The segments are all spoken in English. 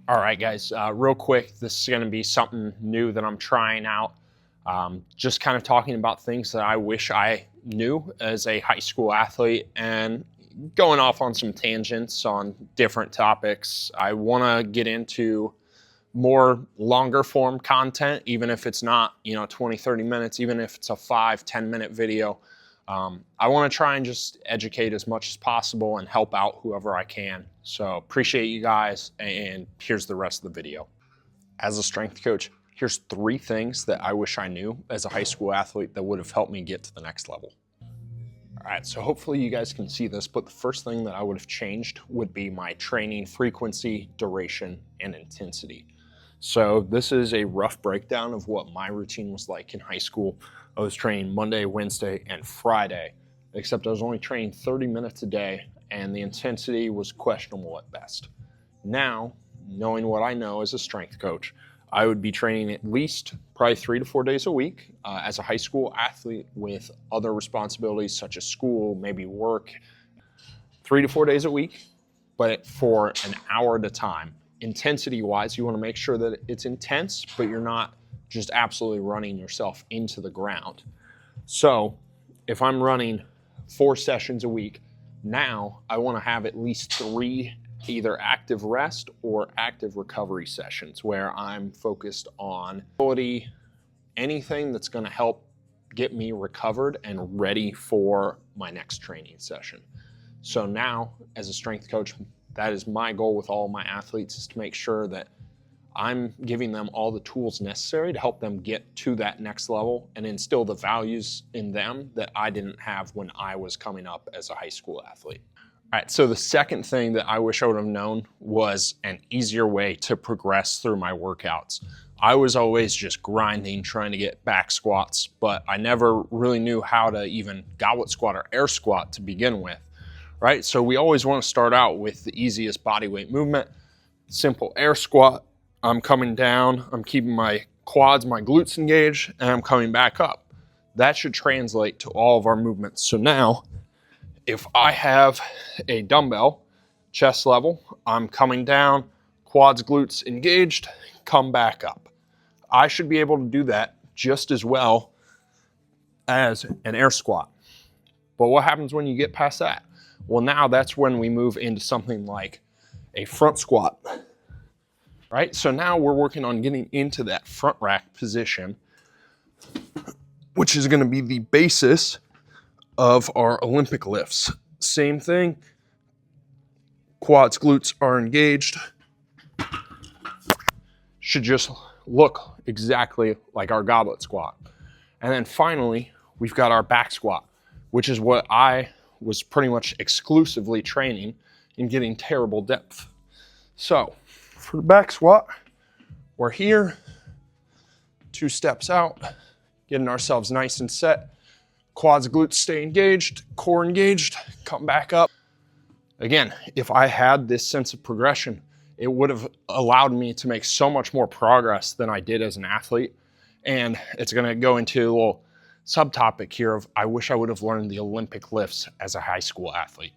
All right, guys, real quick, this is going to be something new that I'm trying out. Just kind of talking about things that I wish I knew as a high school athlete and going off on some tangents on different topics. I want to get into more longer form content, even if it's not, 20, 30 minutes, even if it's a 5, 10 minute video. I want to try and just educate as much as possible and help out whoever I can. So appreciate you guys, and here's the rest of the video. As a strength coach, here's 3 things that I wish I knew as a high school athlete that would have helped me get to the next level. All right, so hopefully you guys can see this, but the first thing that I would have changed would be my training frequency, duration, and intensity. So this is a rough breakdown of what my routine was like in high school. I was training Monday, Wednesday, and Friday, except I was only training 30 minutes a day, and the intensity was questionable at best. Now, knowing what I know as a strength coach, I would be training at least probably 3 to 4 days a week as a high school athlete with other responsibilities such as school, maybe work, 3 to 4 days a week, but for an hour at a time. Intensity-wise, you want to make sure that it's intense, but you're not just absolutely running yourself into the ground. So if I'm running 4 sessions a week, now I want to have at least 3 either active rest or active recovery sessions where I'm focused on ability, anything that's going to help get me recovered and ready for my next training session. So now, as a strength coach, that is my goal with all my athletes, is to make sure that I'm giving them all the tools necessary to help them get to that next level and instill the values in them that I didn't have when I was coming up as a high school athlete. All right, so the second thing that I wish I would have known was an easier way to progress through my workouts. I was always just grinding, trying to get back squats, but I never really knew how to even goblet squat or air squat to begin with. Right? So we always want to start out with the easiest body weight movement, simple air squat. I'm coming down, I'm keeping my quads, my glutes engaged, and I'm coming back up. That should translate to all of our movements. So now, if I have a dumbbell, chest level, I'm coming down, quads, glutes engaged, come back up. I should be able to do that just as well as an air squat. But what happens when you get past that? Well, now that's when we move into something like a front squat, right? So now we're working on getting into that front rack position, which is going to be the basis of our Olympic lifts. Same thing, quads, glutes are engaged. Should just look exactly like our goblet squat. And then finally, we've got our back squat, which is what I was pretty much exclusively training and getting terrible depth. So for the back squat, we're here, 2 steps out, getting ourselves nice and set. Quads, glutes stay engaged, core engaged, come back up. Again, if I had this sense of progression, it would have allowed me to make so much more progress than I did as an athlete. And it's going to go into a little subtopic here of I wish I would have learned the Olympic lifts as a high school athlete.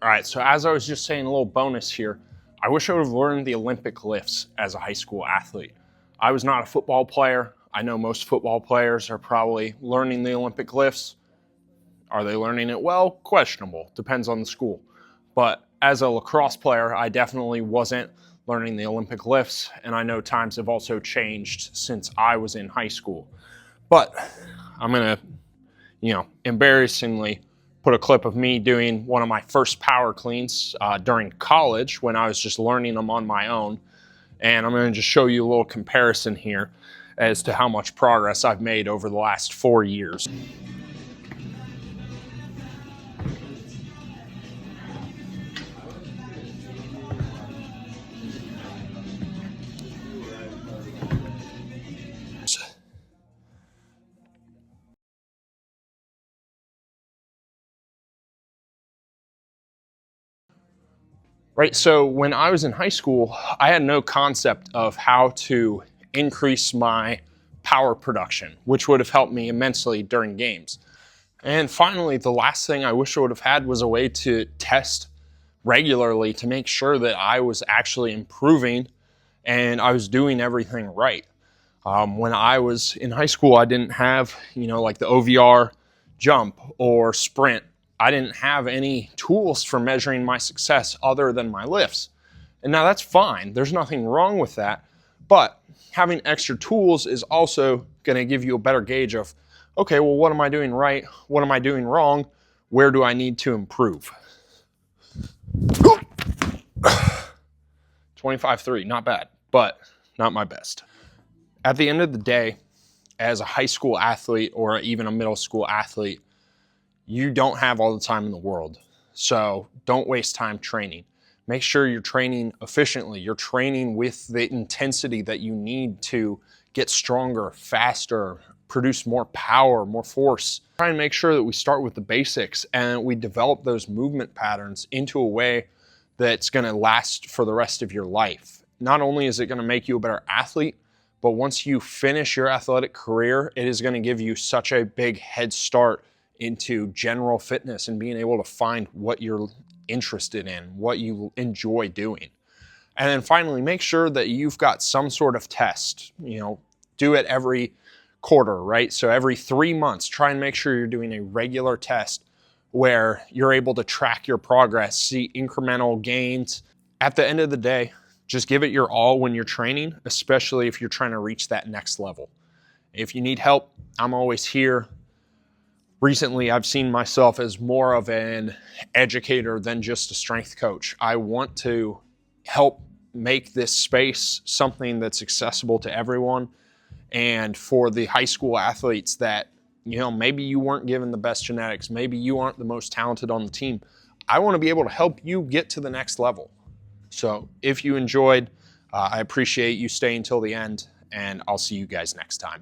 All right, so as I was just saying, a little bonus here, I wish I would have learned the Olympic lifts as a high school athlete. I was not a football player. I know most football players are probably learning the Olympic lifts. Are they learning it well? Questionable, depends on the school. But as a lacrosse player, I definitely wasn't learning the Olympic lifts, and I know times have also changed since I was in high school. But I'm gonna, embarrassingly put a clip of me doing one of my first power cleans during college when I was just learning them on my own. And I'm gonna just show you a little comparison here as to how much progress I've made over the last 4 years. Right, so when I was in high school, I had no concept of how to increase my power production, which would have helped me immensely during games. And finally, the last thing I wish I would have had was a way to test regularly to make sure that I was actually improving and I was doing everything right. When I was in high school, I didn't have, like the OVR jump or sprint. I didn't have any tools for measuring my success other than my lifts. And now that's fine. There's nothing wrong with that. But having extra tools is also going to give you a better gauge of, okay, well, what am I doing right? What am I doing wrong? Where do I need to improve? 25.3, not bad, but not my best. At the end of the day, as a high school athlete or even a middle school athlete, you don't have all the time in the world. So don't waste time training. Make sure you're training efficiently. You're training with the intensity that you need to get stronger, faster, produce more power, more force. Try and make sure that we start with the basics and we develop those movement patterns into a way that's going to last for the rest of your life. Not only is it going to make you a better athlete, but once you finish your athletic career, it is going to give you such a big head start into general fitness and being able to find what you're interested in, what you enjoy doing. And then finally, make sure that you've got some sort of test. Do it every quarter, right? So every 3 months, try and make sure you're doing a regular test where you're able to track your progress, see incremental gains. At the end of the day, just give it your all when you're training, especially if you're trying to reach that next level. If you need help, I'm always here. Recently, I've seen myself as more of an educator than just a strength coach. I want to help make this space something that's accessible to everyone. And for the high school athletes that, maybe you weren't given the best genetics, maybe you aren't the most talented on the team, I want to be able to help you get to the next level. So if you enjoyed, I appreciate you staying till the end, and I'll see you guys next time.